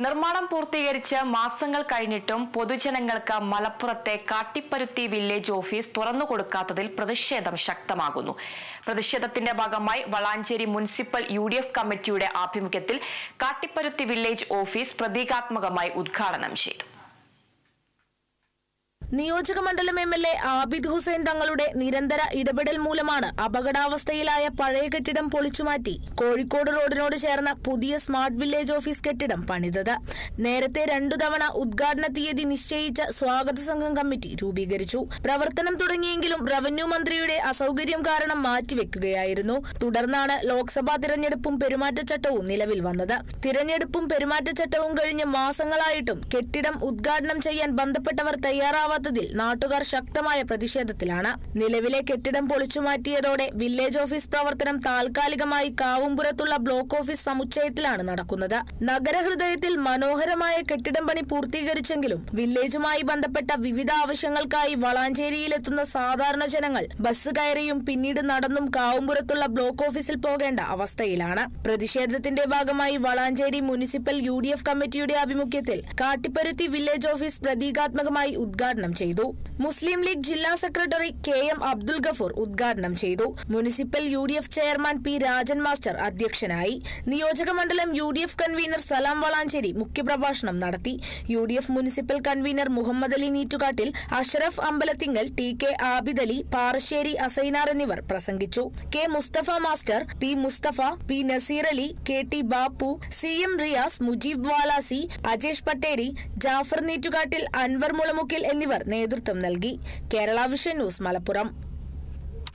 നിർമ്മാണം പൂർത്തീകരിച്ച് മാസങ്ങൾ കഴിഞ്ഞിട്ടും പൊതുജനങ്ങൾക്ക് മലപ്പുറത്തെ കാട്ടിപ്പരുത്തി വില്ലേജ് ഓഫീസ് തുറന്നുകൊടുക്കാത്തതിൽ പ്രതിഷേധം ശക്തമാകുന്നു. പ്രതിഷേധത്തിന്റെ ഭാഗമായി വളാഞ്ചേരി മുനിസിപ്പൽ UDF കമ്മിറ്റിയുടെ ആഭിമുഖ്യത്തിൽ കാട്ടിപ്പരുത്തി വില്ലേജ് ഓഫീസ് പ്രതീകാത്മകമായി ഉദ്ഘാടനം ചെയ്തു. നിയോജകമണ്ഡലം MLA ആബിദ് ഹുസൈൻ തങ്ങളുടെ നിരന്തര ഇടപെടൽ മൂലമാണ് അപകടാവസ്ഥയിലായ പഴയ കെട്ടിടം പൊളിച്ചുമാറ്റി കോഴിക്കോട് റോഡിനോട് ചേർന്ന പുതിയ സ്മാർട്ട് വില്ലേജ് ഓഫീസ് കെട്ടിടം പണിതത്. നേരത്തെ 2 തവണ ഉദ്ഘാടന തീയതി നിശ്ചയിച്ച സ്വാഗത സംഘം കമ്മിറ്റി രൂപീകരിച്ചു. പ്രവർത്തനം തുടങ്ങിയെങ്കിലും റവന്യൂ മന്ത്രിയുടെ അസൗകര്യം കാരണം മാറ്റിവെക്കുകയായിരുന്നു. തുടർന്നാണ് ലോക്സഭാ തിരഞ്ഞെടുപ്പും പെരുമാറ്റച്ചട്ടവും നിലവിൽ വന്നത്. തിരഞ്ഞെടുപ്പും പെരുമാറ്റച്ചട്ടവും കഴിഞ്ഞ് മാസങ്ങളായിട്ടും കെട്ടിടം ഉദ്ഘാടനം ചെയ്യാൻ ബന്ധപ്പെട്ടവർ തയ്യാറാവാത്ത നാട്ടുകാർ ശക്തമായ പ്രതിഷേധത്തിലാണ്. നിലവിലെ കെട്ടിടം പൊളിച്ചുമാറ്റിയതോടെ വില്ലേജ് ഓഫീസ് പ്രവർത്തനം താൽക്കാലികമായി കാവുംപുരത്തുള്ള ബ്ലോക്ക് ഓഫീസ് സമുച്ചയത്തിലാണ് നടക്കുന്നത്. നഗരഹൃദയത്തിൽ മനോഹരമായ കെട്ടിടം പണി പൂർത്തീകരിച്ചെങ്കിലും വില്ലേജുമായി ബന്ധപ്പെട്ട വിവിധ ആവശ്യങ്ങൾക്കായി വളാഞ്ചേരിയിലെത്തുന്ന സാധാരണ ജനങ്ങൾ ബസ് കയറിയും പിന്നീട് നടന്നും കാവുംപുരത്തുള്ള ബ്ലോക്ക് ഓഫീസിൽ പോകേണ്ട അവസ്ഥയിലാണ്. പ്രതിഷേധത്തിന്റെ ഭാഗമായി വളാഞ്ചേരി മുനിസിപ്പൽ UDF കമ്മിറ്റിയുടെ ആഭിമുഖ്യത്തിൽ കാട്ടിപ്പരുത്തി വില്ലേജ് ഓഫീസ് പ്രതീകാത്മകമായി ഉദ്ഘാടനം ചെയ്തു. മുസ്ലിം ലീഗ് ജില്ലാ സെക്രട്ടറി KM അബ്ദുൽ ഗഫൂർ ഉദ്ഘാടനം ചെയ്തു. Municipal UDF chairman P Rajan master അധ്യക്ഷനായി. നിയോജകമണ്ഡലം UDF കൺവീനർ സലാം വളാഞ്ചേരി മുഖ്യപ്രഭാഷണം നടത്തി. UDF municipal convener Muhammad Ali Neettukattil, Ashraf Ambalathinkal, TK Abid Ali, Parassery Asainar എന്നിവർ പ്രസംഗിച്ചു. K Musthafa master, P Musthafa, P Naseer Ali, KT Bappu, CM Riyas, Mujeeb Valasi, Ajesh Patteri, Jafar Neettukattil, Anwar Mulamukkil എന്നിവർ നേതൃത്വം നൽകി. Kerala vision news, Malappuram.